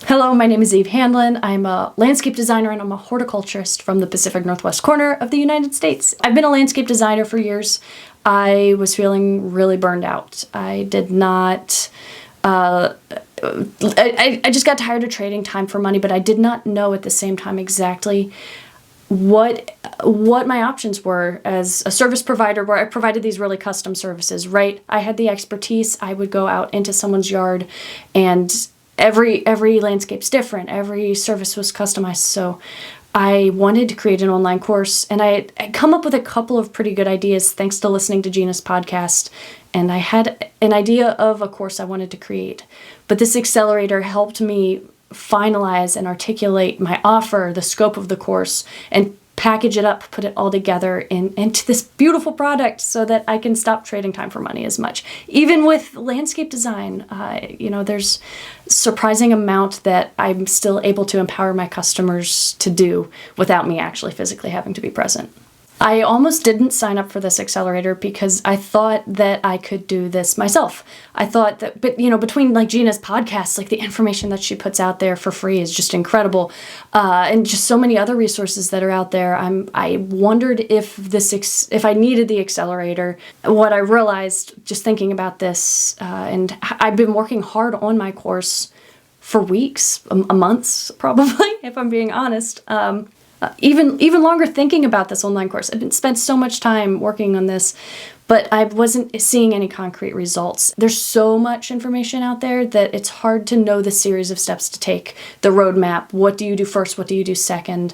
Hello, my name is Hanlin. I'm a landscape designer and I'm a horticulturist from the Pacific Northwest corner of the United States. I've been a landscape designer for years. I was feeling really burned out. I did not, I just got tired of trading time for money, but I did not know at the same time exactly what my options were as a service provider where I provided these really custom services, right? I had the expertise. I would go out into someone's yard and every landscape's different. Every service was customized. So I wanted to create an online course, and I'd come up with a couple of pretty good ideas thanks to listening to Gina's podcast. And I had an idea of a course I wanted to create. But this accelerator helped me finalize and articulate my offer, the scope of the course, and package it up, put it all together into this beautiful product so that I can stop trading time for money as much. Even with landscape design, there's surprising amount that I'm still able to empower my customers to do without me actually physically having to be present. I almost didn't sign up for this accelerator because I thought that I could do this myself. I thought that, but between like Gina's podcast, like the information that she puts out there for free is just incredible, and just so many other resources that are out there. I wondered if I needed the accelerator. What I realized just thinking about this, and I've been working hard on my course for weeks, months probably, if I'm being honest. Even longer thinking about this online course. I've spent so much time working on this, but I wasn't seeing any concrete results. There's so much information out there that it's hard to know the series of steps to take, the roadmap. What do you do first? What do you do second?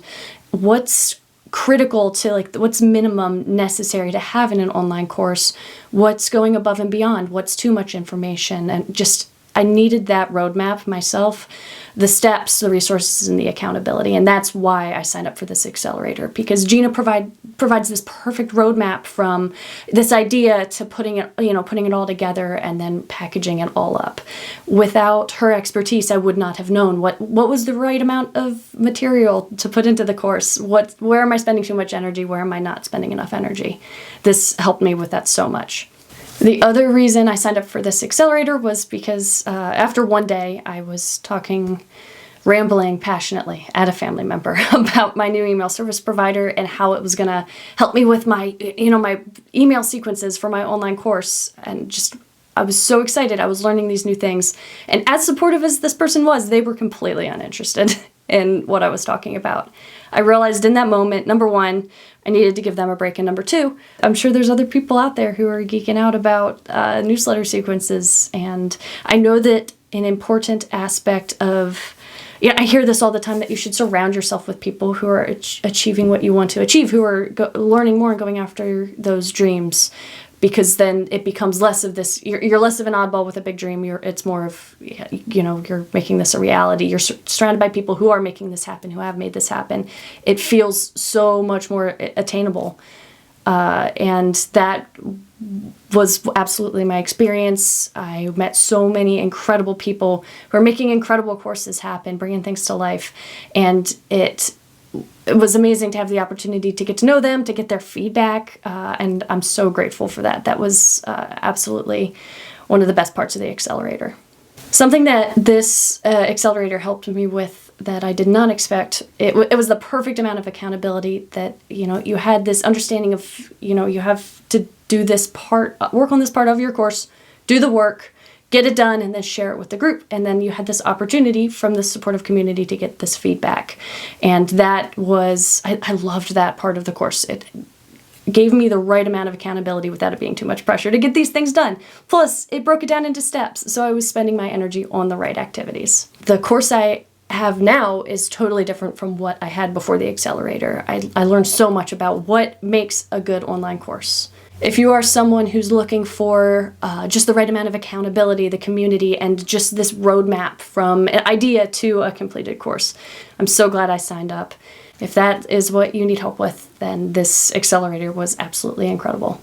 What's critical to what's minimum necessary to have in an online course? What's going above and beyond? What's too much information? And just I needed that roadmap myself, the steps, the resources, and the accountability. And that's why I signed up for this accelerator, because Gina provides this perfect roadmap from this idea to putting it all together and then packaging it all up. Without her expertise, I would not have known what was the right amount of material to put into the course. Where am I spending too much energy? Where am I not spending enough energy? This helped me with that so much. The other reason I signed up for this accelerator was because after one day I was rambling passionately at a family member about my new email service provider and how it was going to help me with my email sequences for my online course. And I was so excited. I was learning these new things. And as supportive as this person was, they were completely uninterested in what I was talking about. I realized in that moment, number one, I needed to give them a break, and number two, I'm sure there's other people out there who are geeking out about newsletter sequences, and I know that an important aspect of, I hear this all the time, that you should surround yourself with people who are achieving what you want to achieve, who are learning more and going after those dreams. Because then it becomes less of this, you're less of an oddball with a big dream. It's more of, you're making this a reality. You're surrounded by people who are making this happen, who have made this happen. It feels so much more attainable. And that was absolutely my experience. I met so many incredible people who are making incredible courses happen, bringing things to life. And it was amazing to have the opportunity to get to know them, to get their feedback, and I'm so grateful for that. That was absolutely one of the best parts of the accelerator. Something that this accelerator helped me with that I did not expect, it was the perfect amount of accountability that, you had this understanding of, you have to do this part, work on this part of your course, do the work, get it done, and then share it with the group. And then you had this opportunity from the supportive community to get this feedback. And that was, I loved that part of the course. It gave me the right amount of accountability without it being too much pressure to get these things done. Plus, it broke it down into steps, so I was spending my energy on the right activities. The course I have now is totally different from what I had before the accelerator. I learned so much about what makes a good online course. If you are someone who's looking for just the right amount of accountability, the community, and just this roadmap from an idea to a completed course, I'm so glad I signed up. If that is what you need help with, then this accelerator was absolutely incredible.